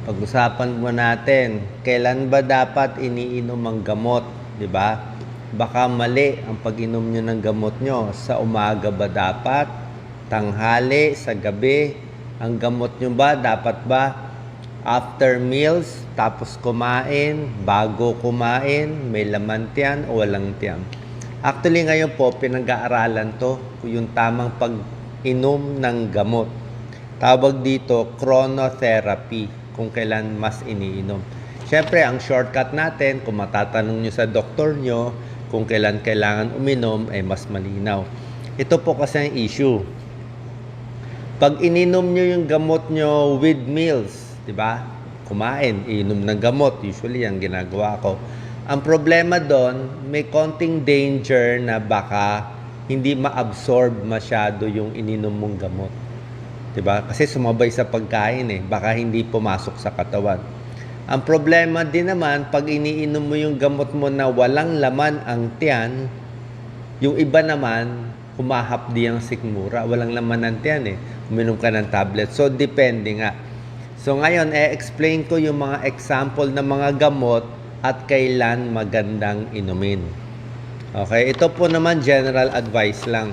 Pag-usapan mo natin, kailan ba dapat iniinom ang gamot, 'di ba? Baka mali ang pag-inom nyo ng gamot nyo. Sa umaga ba dapat? Tanghali, sa gabi? Ang gamot nyo ba, dapat ba after meals, tapos kumain, bago kumain, may laman tiyan o walang tiyan? Actually ngayon po, pinag-aaralan to, yung tamang pag-inom ng gamot. Tawag dito, chronotherapy, kung kailan mas iniinom. Siyempre, ang shortcut natin, kung matatanong nyo sa doktor nyo, kung kailan kailangan uminom, ay mas malinaw. Ito po kasi ang issue. Pag ininom nyo yung gamot nyo with meals, di ba? Kumain, inom ng gamot. Usually, ang ginagawa ko. Ang problema doon, may konting danger na baka hindi ma-absorb masyado yung ininom mong gamot. Diba? Kasi sumabay sa pagkain baka hindi pumasok sa katawan. Ang problema din naman, pag iniinom mo yung gamot mo na walang laman ang tiyan, yung iba naman, humahapdi ang sikmura. Walang laman ang tiyan Uminom ka ng tablet. So, depende nga. So, ngayon, explain ko yung mga example ng mga gamot at kailan magandang inumin. Okay? Ito po naman, general advice lang.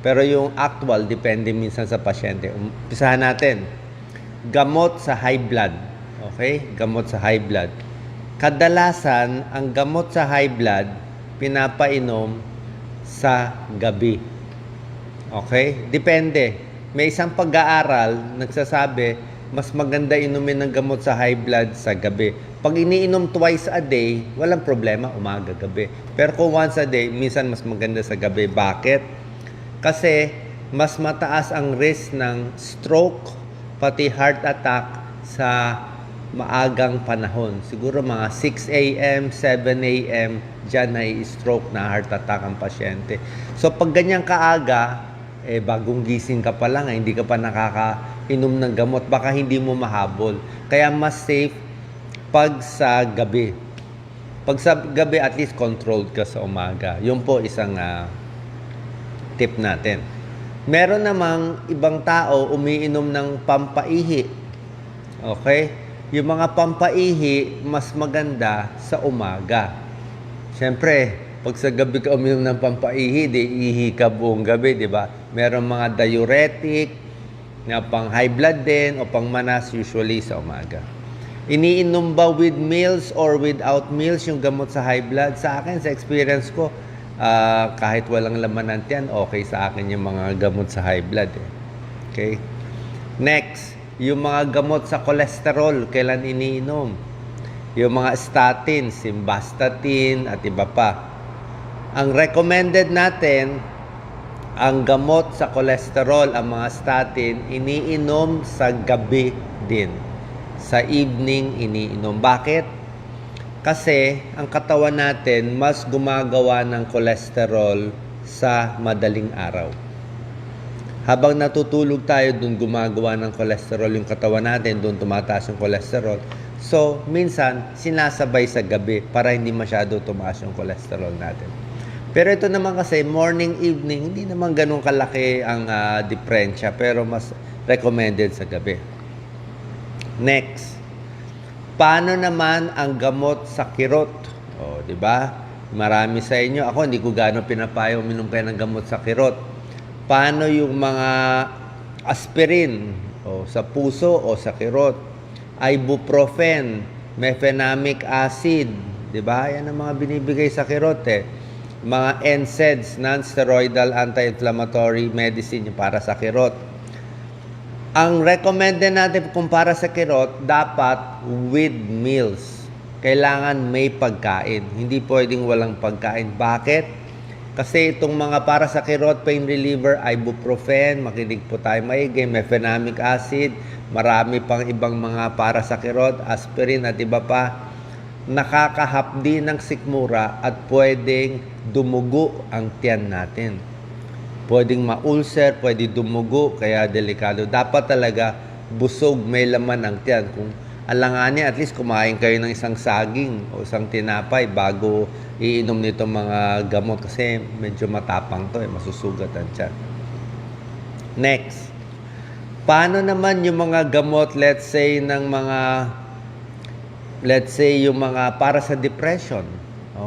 Pero yung actual, depende minsan sa pasyente. Umpisahan natin. Gamot sa high blood. Okay? Gamot sa high blood. Kadalasan, ang gamot sa high blood, pinapainom sa gabi. Okay? Depende. May isang pag-aaral, nagsasabi, mas maganda inumin ng gamot sa high blood sa gabi. Pag iniinom twice a day, walang problema, umaga, gabi. Pero kung once a day, minsan mas maganda sa gabi. Bakit? Kasi mas mataas ang risk ng stroke, pati heart attack sa maagang panahon. Siguro mga 6 a.m., 7 a.m., dyan ay stroke na heart attack ang pasyente. So pag ganyan kaaga, bagong gising ka pa lang, hindi ka pa nakakainom ng gamot, baka hindi mo mahabol. Kaya mas safe pag sa gabi. Pag sa gabi, at least controlled ka sa umaga. Yun po isang tip natin. Meron namang ibang tao umiinom ng pampaihi. Okay? Yung mga pampaihi, mas maganda sa umaga. Siyempre, pag sa gabi ka uminom ng pampaihi, ihi ka buong gabi, di ba? Meron mga diuretic, na pang high blood din, o pang manas, usually sa umaga. Iniinom ba with meals or without meals yung gamot sa high blood? Sa akin, sa experience ko, kahit walang laman ng tiyan, okay sa akin yung mga gamot sa high blood. Okay? Next, yung mga gamot sa cholesterol, kailan iniinom? Yung mga statins, simvastatin, at iba pa. Ang recommended natin, ang gamot sa cholesterol, ang mga statin, iniinom sa gabi din. Sa evening, iniinom. Bakit? Kasi ang katawan natin mas gumagawa ng cholesterol sa madaling araw. Habang natutulog tayo, doon gumagawa ng cholesterol yung katawan natin, doon tumataas yung cholesterol. So, minsan, sinasabay sa gabi para hindi masyado tumaas yung cholesterol natin. Pero ito naman kasi, morning, evening, hindi naman ganun kalaki ang diferensya, pero mas recommended sa gabi. Next, paano naman ang gamot sa kirot? O, di ba? Marami sa inyo, ako hindi ko gaano pinapayo uminom kayo ng gamot sa kirot. Paano yung mga aspirin o sa puso o sa kirot? Ibuprofen, mefenamic acid, di ba? Yan ang mga binibigay sa kirot Mga NSAIDs, non-steroidal anti-inflammatory medicine para sa kirot. Ang recommended natin kung para sa kirot, dapat with meals. Kailangan may pagkain. Hindi pwedeng walang pagkain. Bakit? Kasi itong mga para sa kirot, pain reliever, ibuprofen, makinig po tayo maigi, mefenamic acid, marami pang ibang mga para sa kirot, aspirin at iba pa, nakakahapdi ng sikmura at pwedeng dumugo ang tiyan natin. Pwedeng ma-ulcer, pwede dumugo, kaya delikado. Dapat talaga busog, may laman ang tiyan. Kung alanganin, at least kumain kayo ng isang saging o isang tinapay bago iinom nito mga gamot kasi medyo matapang to masusugat ang tiyan. Next, Paano naman yung mga gamot, let's say, yung mga para sa depression?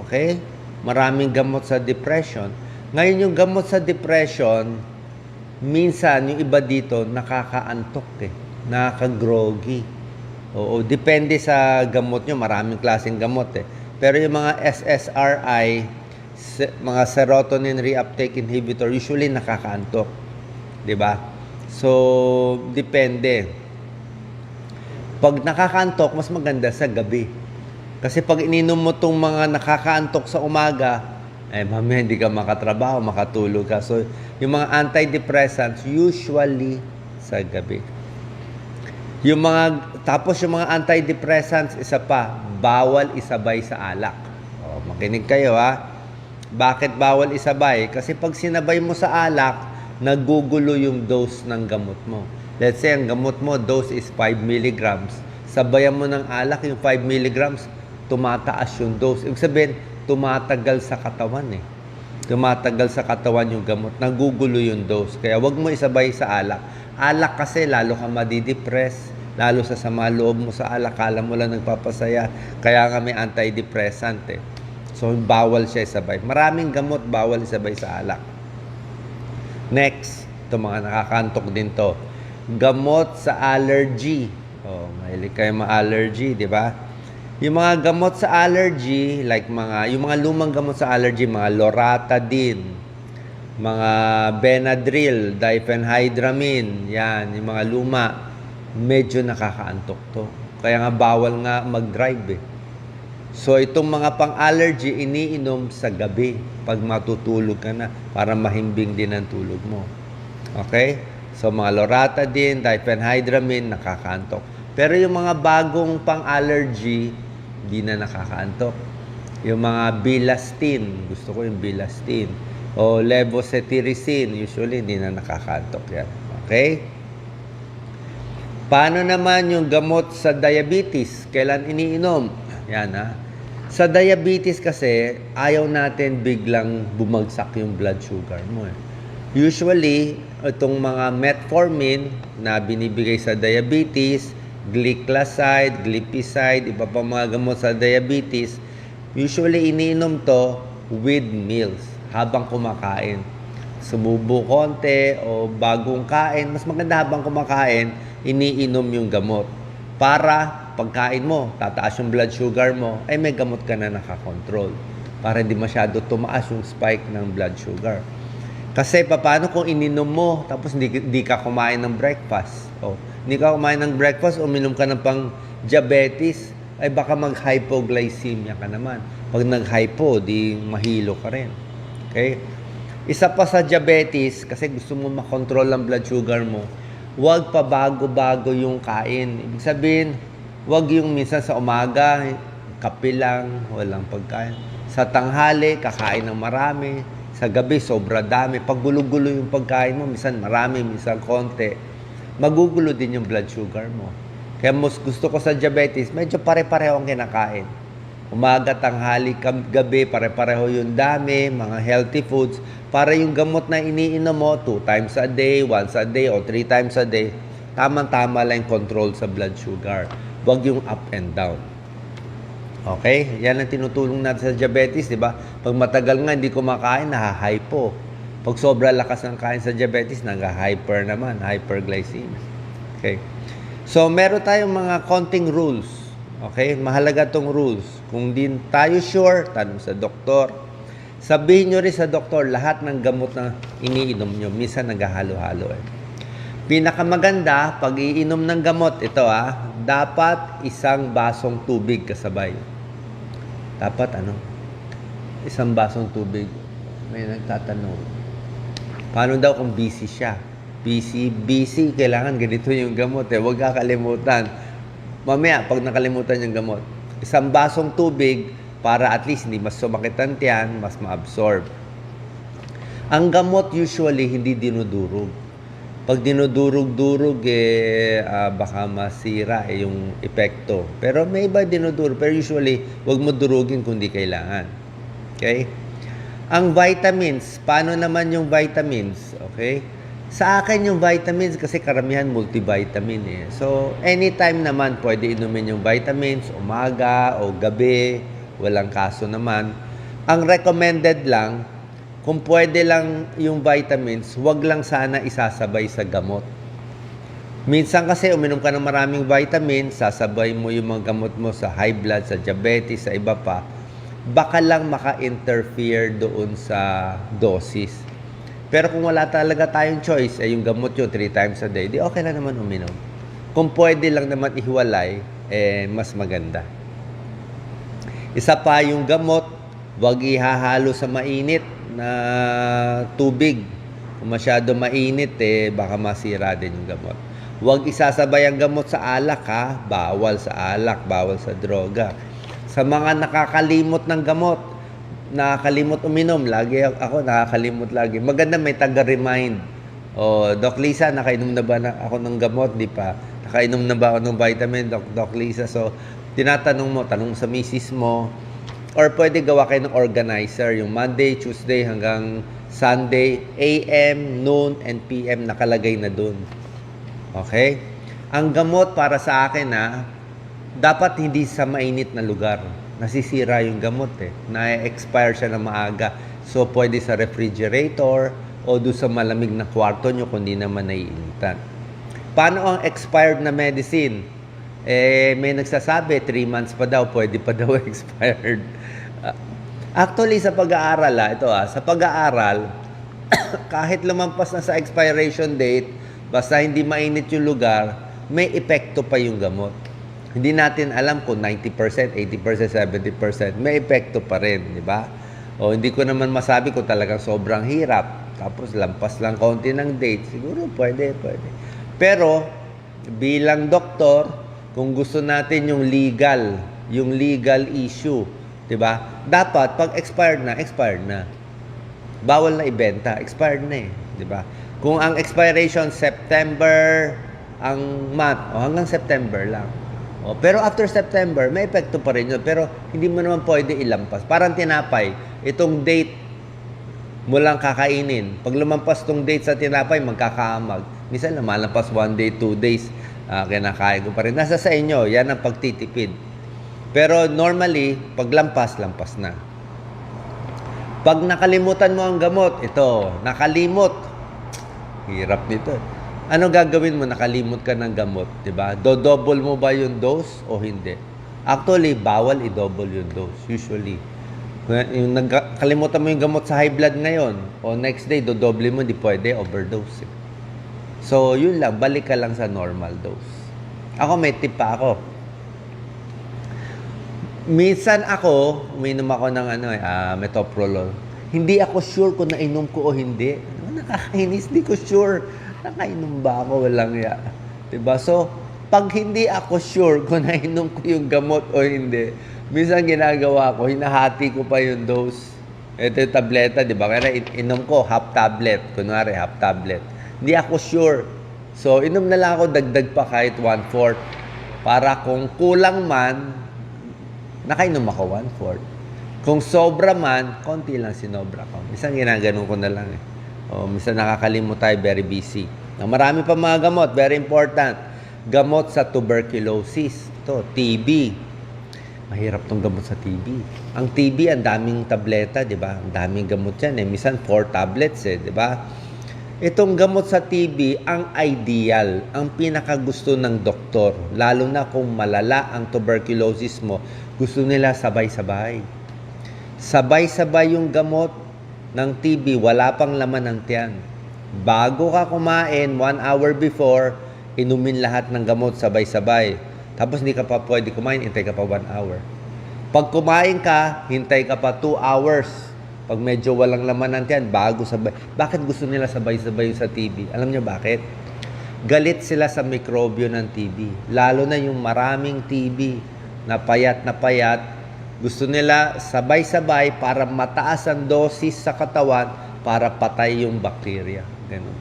Okay? Maraming gamot sa depression. Ngayon, yung gamot sa depression, minsan, yung iba dito, nakakaantok nakaka-groggy. Oo, depende sa gamot nyo. Maraming klaseng gamot Pero yung mga SSRI, mga serotonin reuptake inhibitor, usually nakakaantok. 'Di ba? So, depende. Pag nakakaantok, mas maganda sa gabi. Kasi pag ininom mo tong mga nakakaantok sa umaga, mamaya hindi ka makatrabaho, makatulog ka. So, yung mga antidepressants, usually sa gabi. Tapos yung mga antidepressants, isa pa, bawal isabay sa alak. Makinig kayo Bakit bawal isabay? Kasi pag sinabay mo sa alak, nagugulo yung dose ng gamot mo. Let's say, ang gamot mo, dose is 5 milligrams. Sabayan mo ng alak, yung 5 milligrams, tumataas yung dose. Ibig sabihin, tumatagal sa katawan Tumatagal sa katawan yung gamot. Nagugulo yung dose. Kaya wag mo isabay sa alak. Alak kasi, lalo ka madidepress. Lalo sa sama loob mo sa alak. Kala mo lang nagpapasaya. Kaya nga may antidepressant So, bawal siya isabay. Maraming gamot, bawal isabay sa alak. Next, ito mga nakakantok din to. Gamot sa allergy. Mahilig kayo ma-allergy, di ba? Yung mga gamot sa allergy, like yung mga lumang gamot sa allergy, mga loratadine, mga Benadryl, diphenhydramine, yan, yung mga luma, medyo nakakaantok to. Kaya nga bawal nga mag-drive So, itong mga pang-allergy, iniinom sa gabi pag matutulog ka na para mahimbing din ang tulog mo. Okay? So, mga loratadine, diphenhydramine, nakakaantok. Pero yung mga bagong pang-allergy, hindi na nakakaantok. Yung mga Bilastine, gusto ko yung Bilastine. O levocetirizine, usually hindi na nakakaantok yan. Okay? Paano naman yung gamot sa diabetes? Kailan iniinom? Yan Sa diabetes kasi, ayaw natin biglang bumagsak yung blood sugar mo Usually, itong mga metformin na binibigay sa diabetes, glycoside, glipizide, iba pa mga gamot sa diabetes, usually iniinom to with meals habang kumakain. Sumubo konti o bagong kain, mas maganda habang kumakain, iniinom yung gamot. Para pagkain mo, tataas yung blood sugar mo, may gamot ka na nakakontrol. Para hindi masyado tumaas yung spike ng blood sugar. Kasi paano kung ininom mo, tapos hindi ka kumain ng breakfast? Hindi ka kumain ng breakfast, uminom ka ng pang-diabetes, baka mag-hypoglycemia ka naman. Pag nag-hypo, di mahilo ka rin. Okay? Isa pa sa diabetes, kasi gusto mo makontrol ang blood sugar mo, huwag pa bago-bago yung kain. Ibig sabihin, huwag yung minsan sa umaga, kape lang, walang pagkain. Sa tanghali, kakain ng marami. Sa gabi, sobra dami. Pag gulo-gulo yung pagkain mo, minsan marami, minsan konti, magugulo din yung blood sugar mo. Kaya mas gusto ko sa diabetes, medyo pare-pareho ang kinakain. Umaga, tanghali, gabi, pare-pareho yung dami, mga healthy foods, para yung gamot na iniinom mo, 2 times a day, once a day, o 3 times a day, tamang-tama lang control sa blood sugar. Huwag yung up and down. Okay? Yan ang tinutulong natin sa diabetes, di ba? Pag matagal nga hindi kumakain, nahahypo. Pag sobra lakas ng kain sa diabetes, nag-hyper naman, hyperglycemia. Okay? So, meron tayong mga konting rules. Okay? Mahalaga tong rules. Kung di tayo sure, tanong sa doktor. Sabihin nyo rin sa doktor, lahat ng gamot na iniinom nyo, minsan naghahalo-halo Pinakamaganda, pag iinom ng gamot, ito dapat 1 basong tubig kasabay. Dapat isang basong tubig. May nagtatanong. Paano daw kung busy siya? Busy, kailangan ganito yung gamot Huwag kakalimutan. Mamaya, pag nakalimutan yung gamot, 1 basong tubig para at least hindi mas sumakit ang tiyan, mas ma-absorb. Ang gamot usually hindi dinudurog. Pag dinudurog-durog, baka masira yung epekto. Pero may iba dinudurog. Pero usually, wag mo durugin kung di kailangan. Okay? Ang vitamins, paano naman yung vitamins? Okay? Sa akin yung vitamins kasi karamihan multivitamin eh. So, anytime naman pwede inumin yung vitamins, umaga o gabi, walang kaso naman. Ang recommended lang, kung pwede lang yung vitamins, wag lang sana isasabay sa gamot. Minsan kasi uminom ka ng maraming vitamins, sasabay mo yung mga gamot mo sa high blood, sa diabetes, sa iba pa, baka lang maka-interfere doon sa dosis. Pero kung wala talaga tayong choice, yung gamot yun 3 times a day, di okay lang naman uminom. Kung pwede lang naman ihiwalay, mas maganda. Isa pa yung gamot, wag ihahalo sa mainit na tubig. Kung masyado mainit, baka masira din yung gamot. Wag isasabay ang gamot sa alak, ha? Bawal sa alak, bawal sa droga. Sa mga nakakalimot ng gamot, nakakalimot uminom, lagi ako nakakalimot lagi. Maganda may taga-remind. Doc Lisa, nakainom na ba ako ng gamot? Di pa. Nakainom na ba ako ng vitamin, Doc Lisa? So, tinatanong mo, tanong sa misis mo. Or pwede gawa kayo ng organizer, yung Monday, Tuesday hanggang Sunday, AM, noon, and PM nakalagay na dun. Okay? Ang gamot para sa akin, dapat hindi sa mainit na lugar. Nasisira yung gamot Na-expire siya na maaga. So, pwede sa refrigerator o doon sa malamig na kwarto nyo kung di naman naiinitan. Paano ang expired na medicine? May nagsasabi, 3 months pa daw, pwede pa daw expired. Actually, sa pag-aaral, sa pag-aaral, kahit lumampas na sa expiration date, basta hindi mainit yung lugar, may epekto pa yung gamot. Hindi natin alam kung 90%, 80%, 70%, may epekto pa rin, di ba? O hindi ko naman masabi kung talagang sobrang hirap. Tapos lampas lang konti ng date, siguro pwede. Pero bilang doktor, kung gusto natin yung legal issue, di ba? Dapat pag expired na. Bawal na ibenta, expired na di ba? Kung ang expiration September ang month, hanggang September lang. Pero after September, may epekto pa rin yun. Pero hindi mo naman pwede ilampas. Parang tinapay, itong date mo lang kakainin. Pag lumampas tong date sa tinapay, magkakaamag. Minsan lumalampas 1 day, 2 days, kinakain ko pa rin. Nasa sa inyo, yan ang pagtitipid. Pero normally, pag lampas na. Pag nakalimutan mo ang gamot, ito, nakalimot. Hirap nito. Ano gagawin mo? Nakalimot ka ng gamot, di ba? Do-double mo ba yung dose o hindi? Actually, bawal i-double yung dose, usually. Yung nagkalimutan mo yung gamot sa high blood ngayon, o next day, do-double mo, di pwede, overdose. So, yun lang, balik ka lang sa normal dose. Ako, may tip pa ako. Minsan ako, uminom ako ng metoprolol. Hindi ako sure kung nainom ko o hindi. Nakakainis, hindi ko sure. Nakainom ba ako? Walang ya. Diba? So, pag hindi ako sure kung nainom ko yung gamot o hindi, minsan ginagawa ko, hinahati ko pa yung dose. Ito yung tableta, diba? Kaya inom ko, half tablet. Kunwari, half tablet. Hindi ako sure. So, inom na lang ako, dagdag pa kahit 1/4. Para kung kulang man, nakainom ako 1/4. Kung sobra man, konti lang sinobra ko. Minsan ginaganon ko na lang minsan nakakalimot tayo, very busy. Marami pa mga gamot, very important. Gamot sa tuberculosis. Ito, TB. Mahirap tong gamot sa TB. Ang TB, ang daming tableta, di ba? Ang daming gamot yan. Minsan 4 tablets, di ba? Itong gamot sa TB, ang ideal, ang pinakagusto ng doktor, lalo na kung malala ang tuberculosis mo, gusto nila sabay-sabay. Sabay-sabay yung gamot ng TB, wala pang laman ng tiyan. Bago ka kumain, 1 hour before, inumin lahat ng gamot sabay-sabay. Tapos hindi ka pa pwede kumain, hintay ka pa 1 hour. Pag kumain ka, hintay ka pa 2 hours. Pag medyo walang laman ng tiyan, bago sabay. Bakit gusto nila sabay-sabay sa TB? Alam niyo bakit? Galit sila sa mikrobyo ng TB. Lalo na yung maraming TB na payat. Gusto nila sabay-sabay para mataas ang dosis sa katawan para patay yung bakterya. Ganun.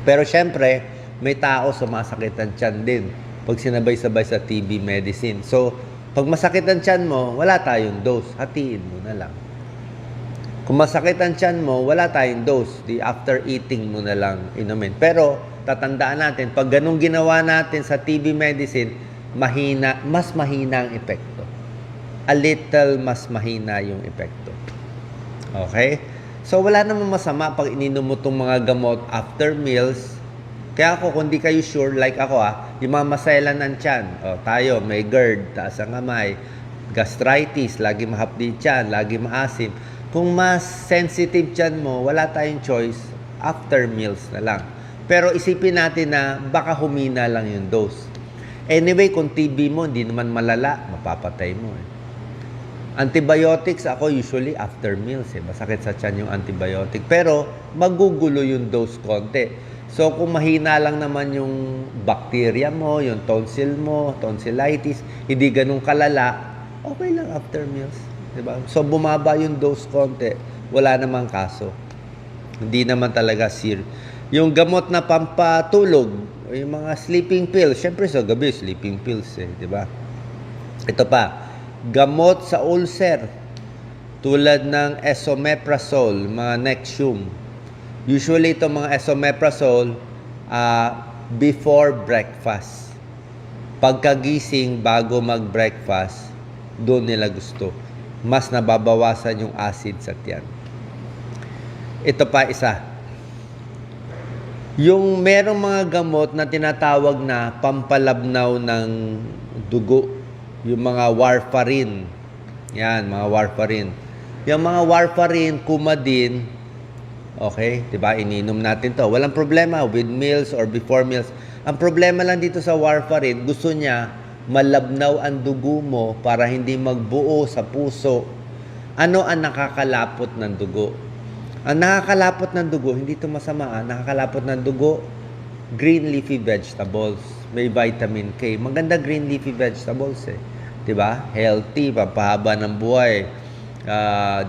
Pero syempre, may tao sumasakit ang tiyan din pag sinabay-sabay sa TB medicine. So, pag masakit ang tiyan mo, wala tayong dose. Hatiin mo na lang. Kung masakit ang tiyan mo, wala tayong dose. Di after eating mo na lang inumin. Pero, tatandaan natin, pag ganun ginawa natin sa TB medicine, mas mahina ang epekto. A little mas mahina yung epekto. Okay? So, wala namang masama pag ininom mo itong mga gamot after meals. Kaya ako, kung di kayo sure, like ako yung mga maselan ng tiyan. Tayo, may GERD, taas ang kamay, gastritis, lagi mahapdi tiyan, lagi maasim. Kung mas sensitive tiyan mo, wala tayong choice, after meals na lang. Pero isipin natin na baka humina lang yung dose. Anyway, kung TB mo, hindi naman malala, mapapatay mo Antibiotics, ako usually after meals Masakit sa tiyan yung antibiotic. Pero, magugulo yung dose konti. So, kung mahina lang naman yung bacteria mo, yung tonsil mo, tonsillitis, hindi ganun kalala, okay lang after meals. Diba? So, bumaba yung dose konti, wala namang kaso. Hindi naman talaga serious. Yung gamot na pampatulog, yung mga sleeping pills, syempre sa gabi, sleeping pills diba? Ito pa, gamot sa ulcer, tulad ng esomeprazole, mga Nexium. Usually, itong mga esomeprazole, before breakfast. Pagkagising, bago mag-breakfast, doon nila gusto. Mas nababawasan yung acid sa tiyan. Ito pa isa. Yung merong mga gamot na tinatawag na pampalabnaw ng dugo. Yung mga warfarin. Yan, mga warfarin. Yung mga warfarin, Coumadin, okay, diba? Ininom natin to. Walang problema with meals or before meals. Ang problema lang dito sa warfarin, gusto niya malabnaw ang dugo mo para hindi magbuo sa puso. Ano ang nakakalapot ng dugo? Ang nakakalapot ng dugo, hindi ito masama. Nakakalapot ng dugo, green leafy vegetables. May vitamin K. Maganda green leafy vegetables Diba? Healthy, papahaba ng buhay.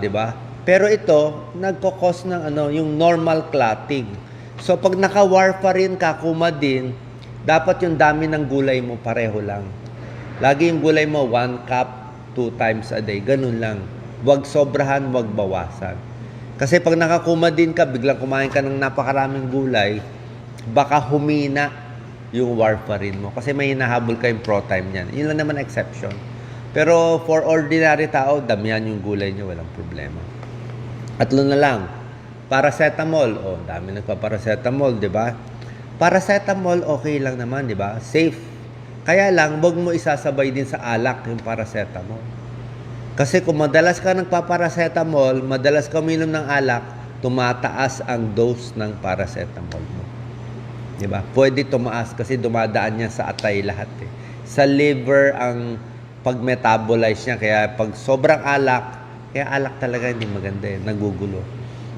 Diba? Pero ito, nagkakos ng yung normal clotting. So, pag naka-warfarin ka, Coumadin, dapat yung dami ng gulay mo pareho lang. Lagi yung gulay mo, 1 cup, 2 times a day. Ganun lang. Huwag sobrahan, huwag bawasan. Kasi pag naka-Coumadin ka, biglang kumain ka ng napakaraming gulay, baka humina yung warfarin mo. Kasi may hinahabol kayong pro-time niyan. Yun lang naman exception. Pero for ordinary tao, damihan yung gulay niyo, walang problema. Atlo na lang. Paracetamol. Dami nagpa-paracetamol, di ba? Paracetamol, okay lang naman, di ba? Safe. Kaya lang, wag mo isasabay din sa alak yung paracetamol. Kasi kung madalas ka nagpa-paracetamol, madalas ka uminom ng alak, tumataas ang dose ng paracetamol mo. Diba? Pwede tumaas kasi dumadaan niya sa atay lahat Sa liver ang pag-metabolize niya. Kaya pag sobrang alak, kaya alak talaga hindi maganda nagugulo.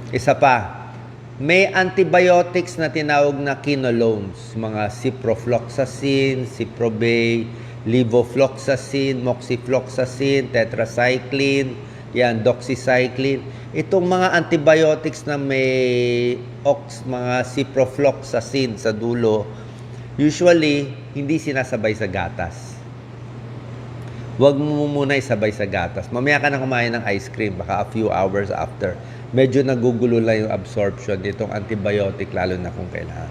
Isa pa, may antibiotics na tinawag na quinolones. Mga ciprofloxacin, ciprobay, levofloxacin, moxifloxacin, tetracycline, doxycycline. Itong mga antibiotics na may mga ciprofloxacin sa dulo, usually, hindi sinasabay sa gatas. Huwag mo muna isabay sa gatas. Mamaya ka na kumain ng ice cream, baka a few hours after. Medyo nagugulo lang yung absorption nitong antibiotic, lalo na kung kailangan.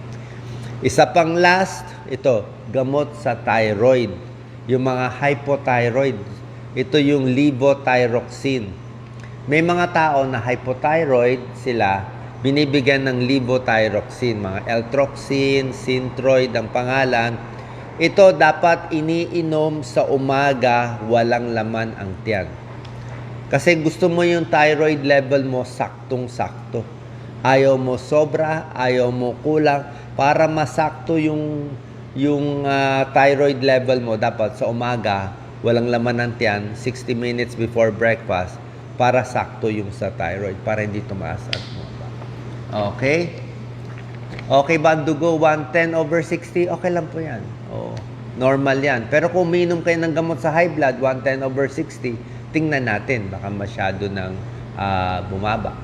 Isa pang last, ito, gamot sa thyroid. Yung mga hypothyroid. Ito yung levothyroxine. May mga tao na hypothyroid sila, binibigyan ng levothyroxine, mga L-troxine, Synthroid ang pangalan. Ito dapat iniinom sa umaga, walang laman ang tiyan. Kasi gusto mo yung thyroid level mo saktong-sakto. Ayaw mo sobra, ayaw mo kulang. Para masakto yung thyroid level mo, dapat sa umaga, walang laman ng tiyan, 60 minutes before breakfast, para sakto yung sa thyroid, para hindi tumaas at bumaba. Okay? Okay ba ang dugo? 110/60? Okay lang po yan. Normal yan. Pero kung uminom kayo ng gamot sa high blood, 110/60, tingnan natin. Baka masyado nang bumaba.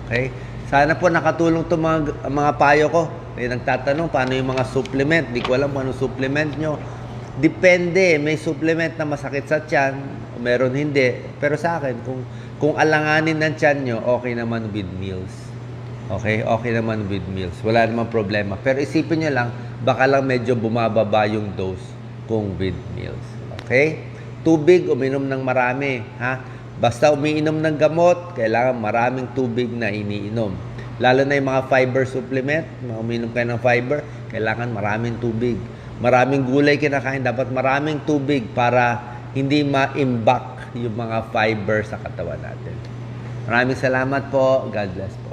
Okay? Sana po nakatulong itong mga payo ko. May nagtatanong, paano yung mga supplement? Di ko alam kung anong supplement nyo. Depende. May supplement na masakit sa tiyan, meron hindi. Pero sa akin, kung Kung alanganin ng tiyan nyo, okay naman with meals. Okay? Okay naman with meals. Wala namang problema. Pero isipin nyo lang, baka lang medyo bumababa yung dose kung with meals. Okay? Tubig, uminom ng marami. Ha? Basta umiinom ng gamot, kailangan maraming tubig na iniinom. Lalo na yung mga fiber supplement, uminom kayo ng fiber, kailangan maraming tubig. Maraming gulay kinakain, dapat maraming tubig para hindi ma-imbak yung mga fiber sa katawan natin. Maraming salamat po. God bless po.